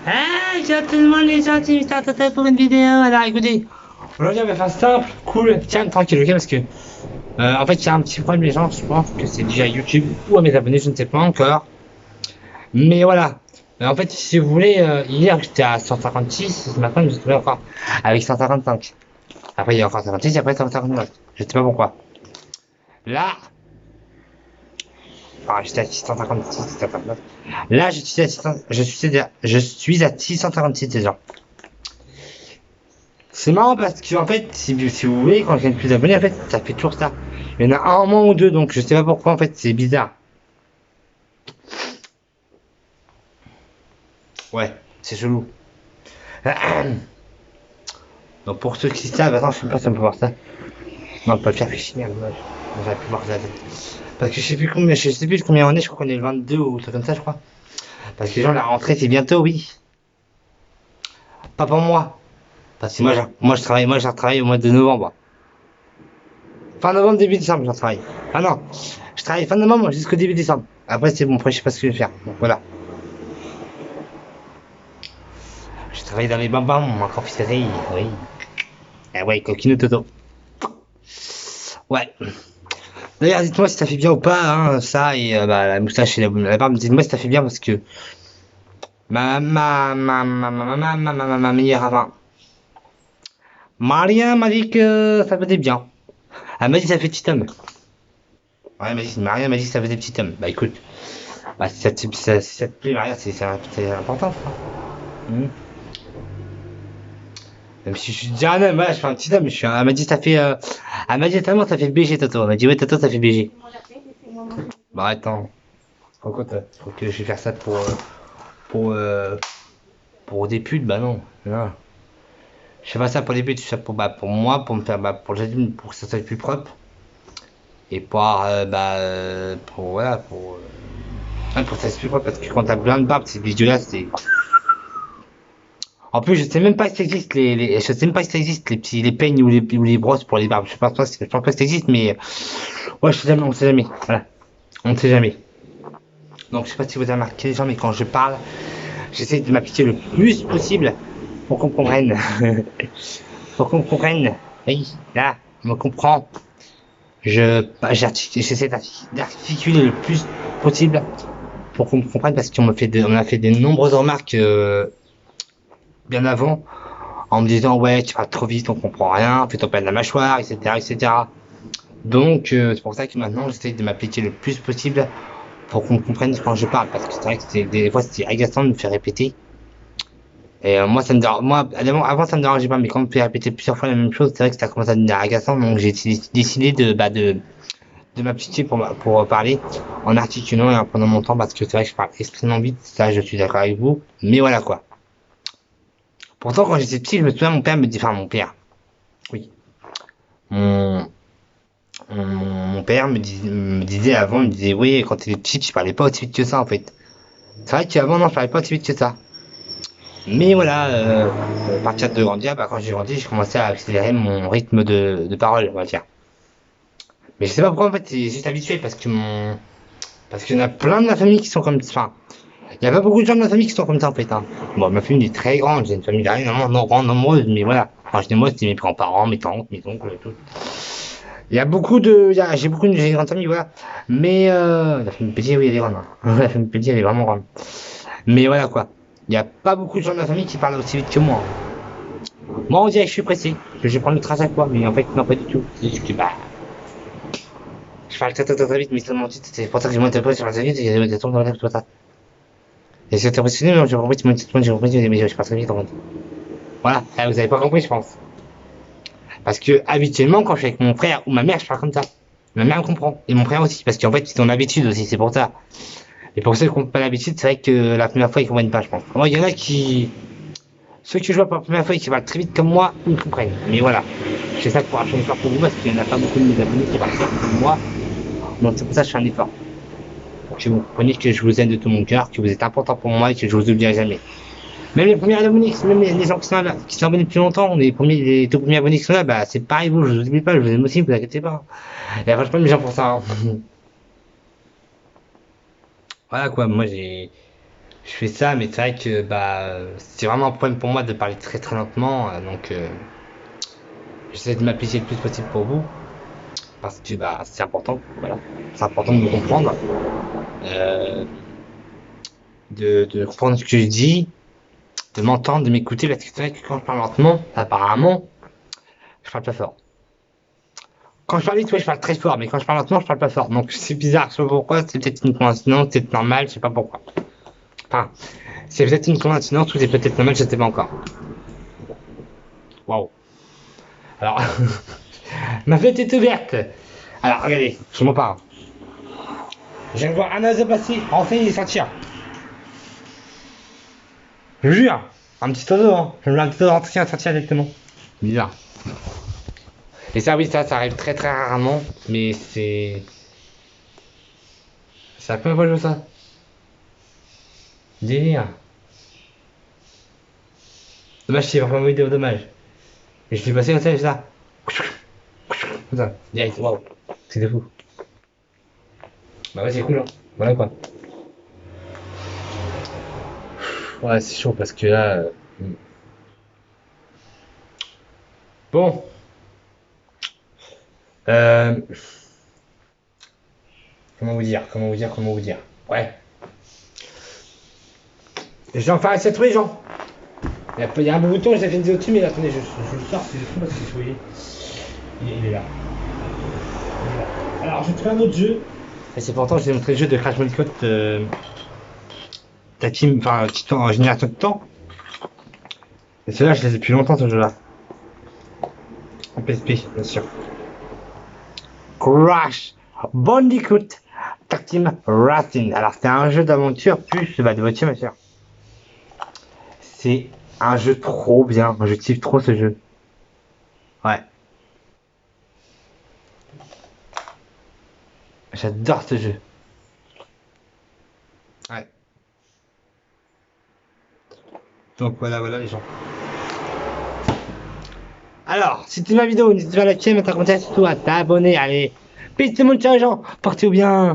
Hey, j'ai tellement les gens qui m'attendent pour une vidéo. Alors écoutez, aujourd'hui on va faire simple, cool, tiens, tranquille, ok, parce que en fait il y a un petit problème, les gens, je pense que c'est déjà YouTube ou à mes abonnés, je ne sais pas encore. Mais voilà. En fait, si vous voulez, hier j'étais à 156, ce matin je me suis trouvé encore avec 155. Après il y a encore 56 et après 159. Je sais pas pourquoi. Là, enfin, j'étais à 656, 659. Là, je suis à 656 déjà. C'est marrant parce que en fait, si vous voulez, quand j'ai plus d'abonnés, en fait, ça fait toujours ça. Il y en a un mois ou deux, donc je sais pas pourquoi, en fait, c'est bizarre. Ouais, c'est chelou. Donc pour ceux qui savent, attends, je sais pas si on peut voir ça. Non, pas le faire fichier, dommage. J'aurais pu voir ça. Parce que je sais plus combien on est, je crois qu'on est le 22 ou truc comme ça, je crois. Parce que les gens, la rentrée, c'est bientôt, oui. Pas pour moi. Parce que moi, je travaille au mois de novembre. Fin novembre, début décembre, j'en travaille. Ah non, je travaille fin novembre jusqu'au début décembre. Après, c'est bon, après, je sais pas ce que je vais faire. Donc voilà. Je travaille dans les bambins, en confiserie, oui. Eh ouais, coquino toto. Ouais. D'ailleurs, dites-moi si ça fait bien ou pas, hein, ça et bah, la moustache et la barbe. Dites-moi si ça fait bien parce que ma meilleure avant. Maria m'a dit que ça faisait bien. Elle m'a dit que ça fait petit homme. Ouais, Maria m'a dit que ça faisait petit homme. Bah écoute, bah, si ça te plaît, Maria, c'est important, ça. Hmm. Même si je suis déjà un homme, voilà, je fais un petit homme, elle m'a dit ça fait, elle m'a dit tellement ça fait BG Toto. Elle m'a dit ouais Toto ça fait BG. Bah attends, faut que je vais faire ça pour, euh, pour des putes, bah non, non. Je fais pas ça pour des putes, je fais ça pour moi, pour me faire, pour que ça soit plus propre. Et voilà, pour que ça soit plus propre, parce que quand t'as plein de barbe, c'est dégueulasse, c'est. En plus, je sais même pas si ça existe je sais même pas si ça existe les peignes ou les brosses pour les barbes. Je pense pas que ça existe, mais ouais, je sais jamais, on sait jamais. Voilà, on ne sait jamais. Donc, je sais pas si vous avez remarqué les gens, mais quand je parle, j'essaie de m'appliquer le plus possible pour qu'on comprenne. Pour qu'on comprenne. Oui, là, on me comprend. J'essaie d'articuler le plus possible pour qu'on me comprenne parce on a fait de nombreuses remarques bien avant en me disant ouais tu vas trop vite, on comprend rien, fais-toi pas de la mâchoire, etc. etc. Donc c'est pour ça que maintenant j'essaie de m'appliquer le plus possible pour qu'on me comprenne quand je parle, parce que c'est vrai que des fois c'est agaçant de me faire répéter. Et moi ça me dérange, moi avant ça me dérangeait pas, mais quand on me fait répéter plusieurs fois la même chose, c'est vrai que ça commence à devenir agaçant, donc j'ai décidé de m'appliquer pour parler en articulant et en prenant mon temps, parce que c'est vrai que je parle extrêmement vite, ça je suis d'accord avec vous, mais voilà quoi. Pourtant quand j'étais petit, je me souviens mon père me dit, enfin mon père, oui, mon, mon père me disait avant, il me disait, oui, quand tu étais petit, tu parlais pas aussi vite que ça, en fait. C'est vrai qu'avant, non, je parlais pas aussi vite que ça. Mais voilà, à partir de grandir, bah, quand j'ai grandi, j'ai commencé à accélérer mon rythme de parole, on va dire. Mais je sais pas pourquoi, en fait, c'est juste habitué, parce qu'il y en a plein de ma famille qui sont comme ça. Enfin, il y a pas beaucoup de gens de ma famille qui sont comme ça, en fait, hein. Bon, ma famille est très grande, j'ai une famille vraiment non grande, nombreuse, mais voilà. Enfin, je dis moi, c'est mes grands-parents, mes tantes, mes oncles, tout. Il y a beaucoup de, j'ai une grande famille, voilà. Mais la famille Petit, oui, elle est grande, hein. La famille Petit, elle est vraiment grande. Mais voilà quoi. Il n'y a pas beaucoup de gens de ma famille qui parlent aussi vite que moi. Moi, on dirait que je suis pressé, que je vais prendre le train à chaque fois, mais en fait, non, pas du tout. C'est juste que, bah, je parle très vite, mais seulement vite. C'est pour ça que j'ai moins de pression sur la vite, et j'ai des trucs dans la tête, tout ça. Et c'est impressionné, mais j'ai compris, j'ai compris, mais je parle très vite, en fait. Voilà, vous avez pas compris, je pense. Parce que, habituellement, quand je suis avec mon frère ou ma mère, je parle comme ça. Ma mère me comprend. Et mon frère aussi, parce qu'en fait, ils ont l'habitude aussi, c'est pour ça. Et pour ceux qui n'ont pas l'habitude, c'est vrai que la première fois, ils comprennent pas, je pense. Moi, il y en a qui, ceux que je vois pour la première fois et qui parlent très vite comme moi, ils comprennent. Mais voilà. Je fais ça pour un effort pour vous, parce qu'il n'y en a pas beaucoup de mes abonnés qui parlent comme moi. Donc, c'est pour ça que je fais un effort. Pour que vous compreniez que je vous aime de tout mon cœur, que vous êtes important pour moi et que je vous oublierai jamais. Même les premiers abonnés, même les gens qui sont abonnés depuis longtemps, les tout premiers abonnés qui sont là, bah, c'est pareil, vous, je vous oublie pas, je vous aime aussi, vous inquiétez pas. Et franchement, les gens pour ça, hein. Voilà quoi, moi j'ai. je fais ça, mais c'est vrai que bah c'est vraiment un problème pour moi de parler très très lentement, donc j'essaie de m'appliquer le plus possible pour vous, parce que bah c'est important, voilà, c'est important de me comprendre, euh, de comprendre ce que je dis, de m'entendre, de m'écouter, parce que c'est vrai que quand je parle lentement, apparemment, je parle pas fort. Quand je parle vite, ouais, je parle très fort, mais quand je parle lentement, je parle pas fort. Donc c'est bizarre, je sais pas pourquoi, c'est peut-être une coïncidence, c'est peut-être normal, je sais pas pourquoi. Enfin, c'est peut-être une coïncidence ou c'est peut-être normal, je sais pas encore. Waouh. Alors, ma fête est ouverte. Alors, regardez, je m'en parle. Je viens de voir un oiseau passer, enfin il est sortir. Je vous jure, un petit oiseau, hein. Je me un petit oiseau rentrer, sortir directement. Bizarre. Et ça, oui, ça arrive très très rarement, mais c'est. C'est la première fois que je vois ça. Délire. Dommage, c'est vraiment une vidéo, dommage. Et je suis passé comme ça. Comme ça, direct, waouh. C'était fou. Bah ouais, c'est cool, hein. Voilà quoi. Ouais, c'est chaud parce que là. Bon. Euh... Comment vous dire. Ouais. J'ai enfin réussi à trouver, Jean. Il y a un bon bouton, j'ai fait une vidéo dessus, mais attendez, je le sors, c'est fou parce que vous voyez. Il est là. Alors, je vais trouver un autre jeu. Et c'est pourtant, je vous ai montré le jeu de Crash Bandicoot. Ta team, enfin, en génération de temps. Et celui-là, je les ai depuis longtemps, ce jeu-là. En PSP, bien sûr. Crash Bandicoot Tag Team Racing. Alors, c'est un jeu d'aventure plus bah, de voiture, bien sûr. C'est un jeu trop bien. Je kiffe trop ce jeu. Ouais. J'adore ce jeu. Ouais. Donc voilà les gens. Alors, si tu aimes ma vidéo, n'hésite pas à liker, mettre un commentaire, surtout à t'abonner. Allez, peace tout le monde, ciao les gens, portez-vous bien.